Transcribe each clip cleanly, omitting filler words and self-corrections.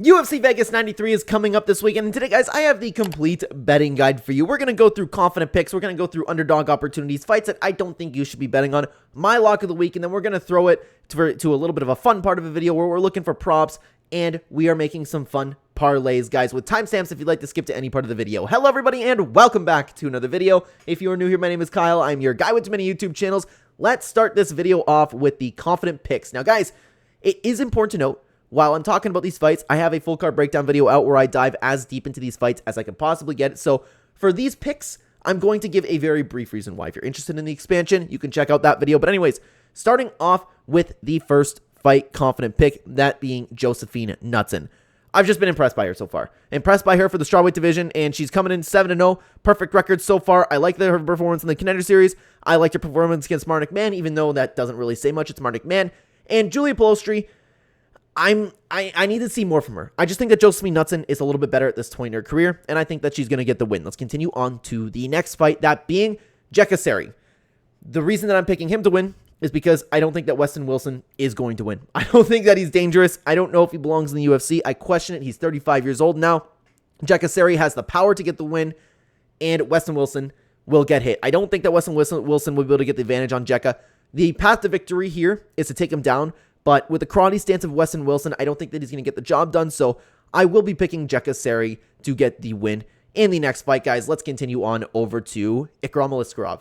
UFC Vegas 93 is coming up this weekend, and today, guys, I have the complete betting guide for you. We're going to go through confident picks, we're going to go through underdog opportunities, fights that I don't think you should be betting on, my lock of the week, and then we're going to throw it to a little bit of a fun part of a video where we're looking for props, and we are making some fun parlays, guys, with timestamps if you'd like to skip to any part of the video. Hello, everybody, and welcome back to another video. If you are new here, my name is Kyle. I'm your guy with too many YouTube channels. Let's start this video off with the confident picks. Now, guys, it is important to note, while I'm talking about these fights, I have a full card breakdown video out where I dive as deep into these fights as I can possibly get. So for these picks, I'm going to give a very brief reason why. If you're interested in the expansion, you can check out that video. But anyways, starting off with the first fight confident pick, that being Josephine Knudsen. I've just been impressed by her so far. Impressed by her for the strawweight division, and she's coming in 7-0. Perfect record so far. I like her performance in the Contender Series. I liked her performance against Mark McMahon, even though that doesn't really say much. It's Mark McMahon. And Julia Polstri, I need to see more from her. I just think that Josephine Knudsen is a little bit better at this point in her career, and I think that she's going to get the win. Let's continue on to the next fight, that being Gauthier. The reason that I'm picking him to win is because I don't think that Weston Wilson is going to win. I don't think that he's dangerous. I don't know if he belongs in the UFC. I question it. He's 35 years old now. Gauthier has the power to get the win, and Weston Wilson will get hit. I don't think that Weston Wilson will be able to get the advantage on Jekka. The path to victory here is to take him down, but with the karate stance of Weston Wilson, I don't think that he's going to get the job done, so I will be picking Gauthier to get the win in the next fight, guys. Let's continue on over to Ikram Aliskerov.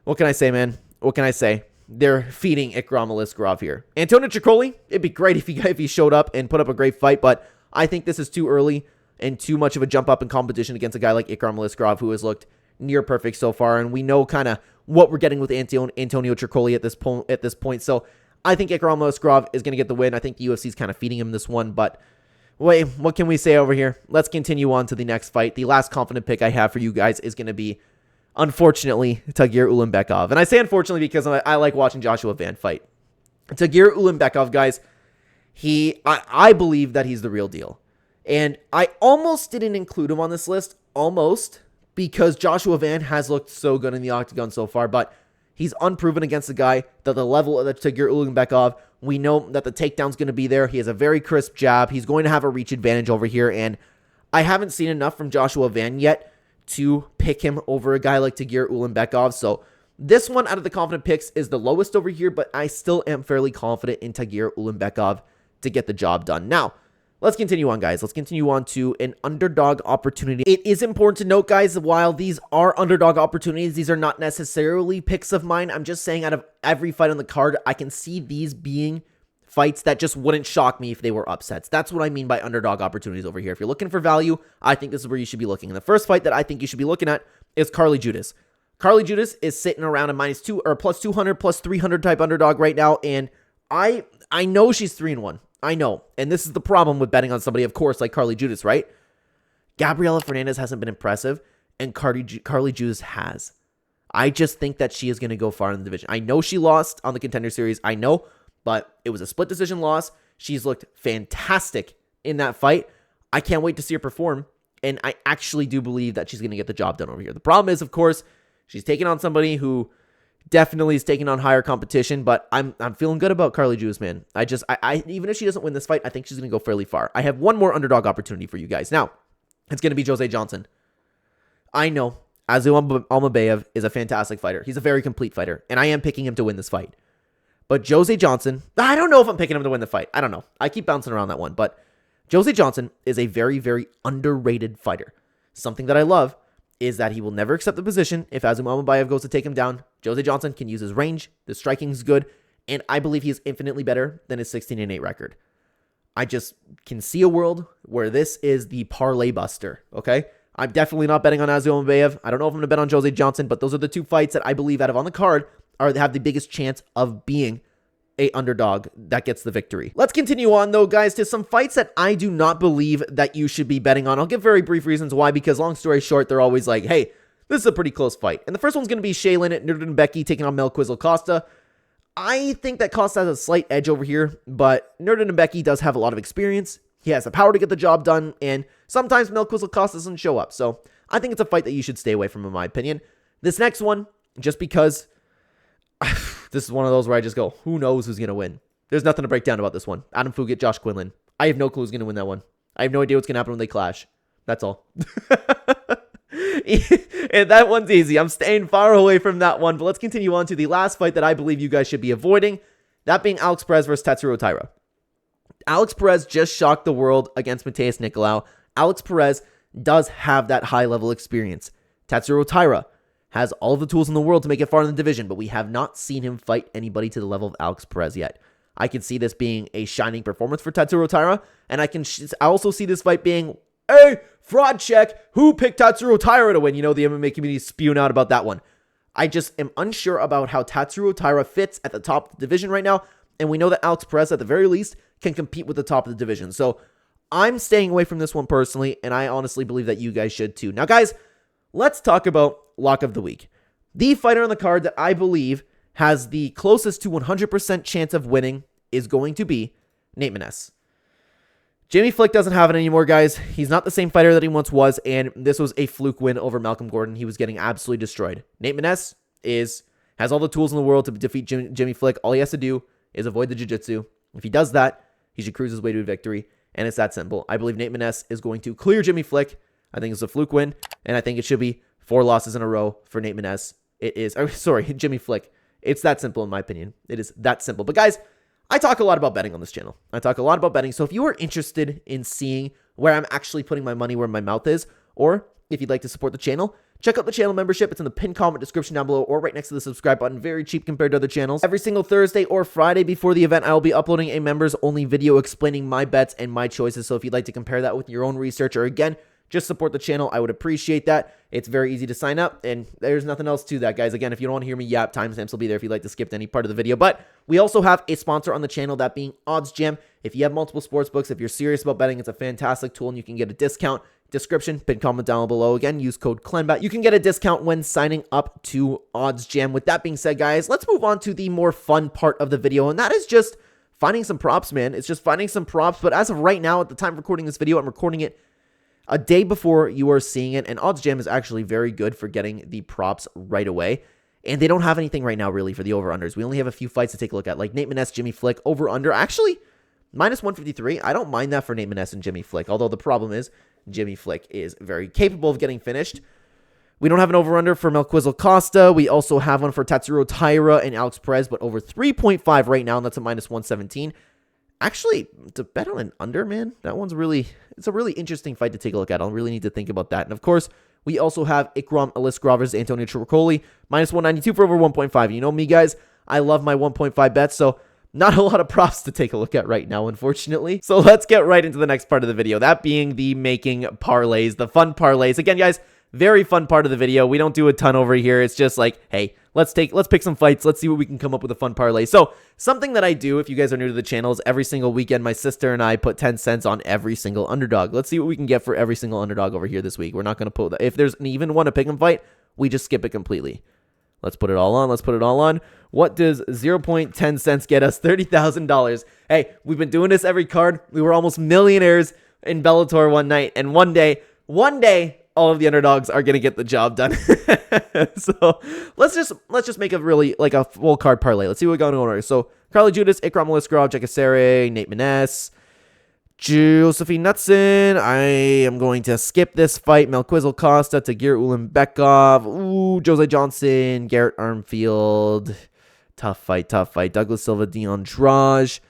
What can I say, man? What can I say? They're feeding Ikram Aliskerov here. Antonio Tricoli, it'd be great if he showed up and put up a great fight, but I think this is too early and too much of a jump up in competition against a guy like Ikram Aliskerov, who has looked near perfect so far, and we know kind of what we're getting with Antonio Tricoli at this point, so I think Ikram Aliskerov is going to get the win. I think the UFC is kind of feeding him this one, but wait, what can we say over here? Let's continue on to the next fight. The last confident pick I have for you guys is going to be, unfortunately, Tagir Ulanbekov. And I say unfortunately because I like watching Joshua Van fight. Tagir Ulanbekov, guys, I believe that he's the real deal. And I almost didn't include him on this list, almost, because Joshua Van has looked so good in the octagon so far, but he's unproven against the guy that the level of the Tagir Ulanbekov. We know that the takedown's going to be there. He has a very crisp jab. He's going to have a reach advantage over here, and I haven't seen enough from Joshua Van yet to pick him over a guy like Tagir Ulanbekov. So this one out of the confident picks is the lowest over here, but I still am fairly confident in Tagir Ulanbekov to get the job done. Now, let's continue on, guys. Let's continue on to an underdog opportunity. It is important to note, guys, while these are underdog opportunities, these are not necessarily picks of mine. I'm just saying out of every fight on the card, I can see these being fights that just wouldn't shock me if they were upsets. That's what I mean by underdog opportunities over here. If you're looking for value, I think this is where you should be looking. And the first fight that I think you should be looking at is Carly Judas. Carly Judas is sitting around a -2 or plus 200, plus 300 type underdog right now, and I know she's 3-1. I know, and this is the problem with betting on somebody, of course, like Carly Judas, right? Gabriela Fernandez hasn't been impressive, and Carly Judas has. I just think that she is going to go far in the division. I know she lost on the Contender Series, I know, but it was a split decision loss. She's looked fantastic in that fight. I can't wait to see her perform, and I actually do believe that she's going to get the job done over here. The problem is, of course, she's taking on somebody who definitely is taking on higher competition, but I'm feeling good about Carly Judas, man. I even if she doesn't win this fight, I think she's going to go fairly far. I have one more underdog opportunity for you guys. Now, it's going to be Jose Johnson. I know Azu Almabayev is a fantastic fighter. He's a very complete fighter, and I am picking him to win this fight. But Jose Johnson, I don't know if I'm picking him to win the fight. I don't know. I keep bouncing around that one, but Jose Johnson is a very, very underrated fighter. Something that I love is that he will never accept the position if Azum Almabayev goes to take him down. Jose Johnson can use his range, the striking is good, and I believe he is infinitely better than his 16-8 record. I just can see a world where this is the parlay buster, okay? I'm definitely not betting on Azum Almabayev. I don't know if I'm going to bet on Jose Johnson, but those are the two fights that I believe out of on the card have the biggest chance of being a underdog that gets the victory. Let's continue on, though, guys, to some fights that I do not believe that you should be betting on. I'll give very brief reasons why, because long story short, they're always like, hey, this is a pretty close fight. And the first one's going to be Shaylin at Nurdan taking on Melquizel Costa. I think that Costa has a slight edge over here, but Nurdan does have a lot of experience. He has the power to get the job done, and sometimes Melquizel Costa doesn't show up. So I think it's a fight that you should stay away from, in my opinion. This next one, just because this is one of those where I just go, who knows who's going to win? There's nothing to break down about this one. Adam Fugit, Josh Quinlan. I have no clue who's going to win that one. I have no idea what's going to happen when they clash. That's all. And that one's easy. I'm staying far away from that one. But let's continue on to the last fight that I believe you guys should be avoiding. That being Alex Perez versus Tatsuro Taira. Alex Perez just shocked the world against Mateus Nicolau. Alex Perez does have that high-level experience. Tatsuro Taira has all of the tools in the world to make it far in the division, but we have not seen him fight anybody to the level of Alex Perez yet. I can see this being a shining performance for Tatsuro Taira, and I also see this fight being a fraud check. Who picked Tatsuro Taira to win? You know, the MMA community is spewing out about that one. I just am unsure about how Tatsuro Taira fits at the top of the division right now, and we know that Alex Perez, at the very least, can compete with the top of the division. So I'm staying away from this one personally, and I honestly believe that you guys should too. Now, guys, let's talk about Lock of the Week. The fighter on the card that I believe has the closest to 100% chance of winning is going to be Nate Maness. Jimmy Flick doesn't have it anymore, guys. He's not the same fighter that he once was, and this was a fluke win over Malcolm Gordon. He was getting absolutely destroyed. Nate Maness has all the tools in the world to defeat Jimmy Flick. All he has to do is avoid the jiu-jitsu. If he does that, he should cruise his way to a victory, and it's that simple. I believe Nate Maness is going to clear Jimmy Flick. I think it's a fluke win, and I think it should be 4 losses in a row for Nate Maness. Jimmy Flick. It's that simple in my opinion. It is that simple. But guys, I talk a lot about betting on this channel. I talk a lot about betting. So if you are interested in seeing where I'm actually putting my money where my mouth is, or if you'd like to support the channel, check out the channel membership. It's in the pinned comment description down below or right next to the subscribe button. Very cheap compared to other channels. Every single Thursday or Friday before the event, I will be uploading a members only video explaining my bets and my choices. So if you'd like to compare that with your own research, or again, just support the channel, I would appreciate that. It's very easy to sign up, and there's nothing else to that, guys. Again, if you don't want to hear me yap, timestamps will be there if you'd like to skip to any part of the video. But we also have a sponsor on the channel, that being OddsJam. If you have multiple sports books, if you're serious about betting, it's a fantastic tool, and you can get a discount. Description, pinned comment down below. Again, use code Clenbat. You can get a discount when signing up to OddsJam. With that being said, guys, let's move on to the more fun part of the video, and that is just finding some props, man. It's just finding some props, but as of right now, at the time of recording this video, I'm recording it a day before you are seeing it, and OddsJam is actually very good for getting the props right away, and they don't have anything right now really for the over-unders. We only have a few fights to take a look at, like Nate Maness, Jimmy Flick, over-under. Actually, minus 153. I don't mind that for Nate Maness and Jimmy Flick, although the problem is Jimmy Flick is very capable of getting finished. We don't have an over-under for Melquizel Costa. We also have one for Tatsuro Taira and Alex Perez, but over 3.5 right now, and that's a minus 117. Actually, to bet on an under, man, that one's it's a really interesting fight to take a look at. I'll really need to think about that. And of course, we also have Ikram Aliskerov versus Antonio Tricoli, minus 192 for over 1.5. You know me, guys, I love my 1.5 bets, so not a lot of props to take a look at right now, unfortunately. So let's get right into the next part of the video, that being the making parlays, the fun parlays. Again, guys, very fun part of the video. We don't do a ton over here. It's just like, hey, let's pick some fights. Let's see what we can come up with a fun parlay. So something that I do, if you guys are new to the channel, is every single weekend, my sister and I put 10 cents on every single underdog. Let's see what we can get for every single underdog over here this week. We're not going to put that. If there's even one to pick 'em fight, we just skip it completely. Let's put it all on. Let's put it all on. What does 0.10 cents get us? $30,000. Hey, we've been doing this every card. We were almost millionaires in Bellator one night, and one day, all of the underdogs are going to get the job done. So let's just make a full card parlay. Let's see what we got in order. So Carly Judas, Ikram Aliskerov, Jekasere, Nate Maness, Josephine Knutson. I am going to skip this fight. Melquizel Costa, Tagir Ulanbekov, Jose Johnson, Garrett Armfield. Tough fight. Douglas Silva, Dion Drage.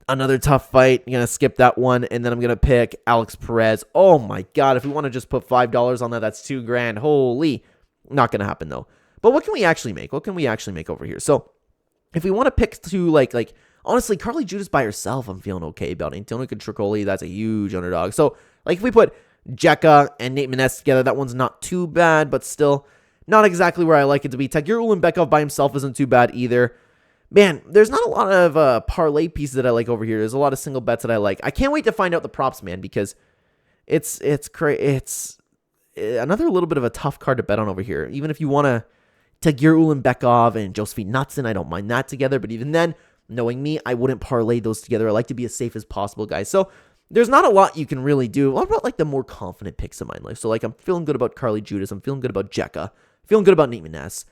Another tough fight. I'm going to skip that one, and then I'm going to pick Alex Perez. Oh, my God. If we want to just put $5 on that, that's $2,000. Holy. Not going to happen, though. But what can we actually make? What can we actually make over here? So, if we want to pick two, like honestly, Carly Judas by herself, I'm feeling okay about. Antonio Tricoli, that's a huge underdog. So, like, if we put Jekka and Nate Maness together, that one's not too bad, but still not exactly where I like it to be. Tagir Ulanbekov by himself isn't too bad either. Man, there's not a lot of parlay pieces that I like over here. There's a lot of single bets that I like. I can't wait to find out the props, man, because it's another little bit of a tough card to bet on over here. Even if you want to Tagir Ulanbekov and Josephine Knutson, I don't mind that together. But even then, knowing me, I wouldn't parlay those together. I like to be as safe as possible, guys. So there's not a lot you can really do. What about like the more confident picks of mine? Like, so like I'm feeling good about Carly Judas. I'm feeling good about Jekka. Feeling good about Nate Maness.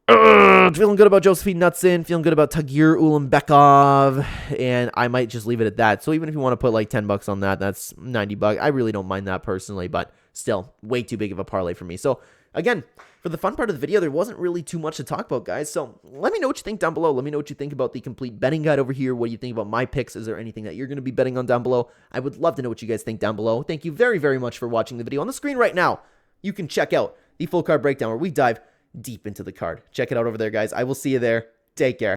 Feeling good about Josephine Knutson, feeling good about Tagir Ulanbekov, and I might just leave it at that. So even if you want to put like $10 on that, that's $90. I really don't mind that personally, but still, way too big of a parlay for me. So again, for the fun part of the video, there wasn't really too much to talk about, guys. So let me know what you think down below. Let me know what you think about the complete betting guide over here. What do you think about my picks? Is there anything that you're going to be betting on down below? I would love to know what you guys think down below. Thank you very, very much for watching the video. On the screen right now, you can check out the full card breakdown where we dive deep into the card. Check it out over there, guys. I will see you there. Take care.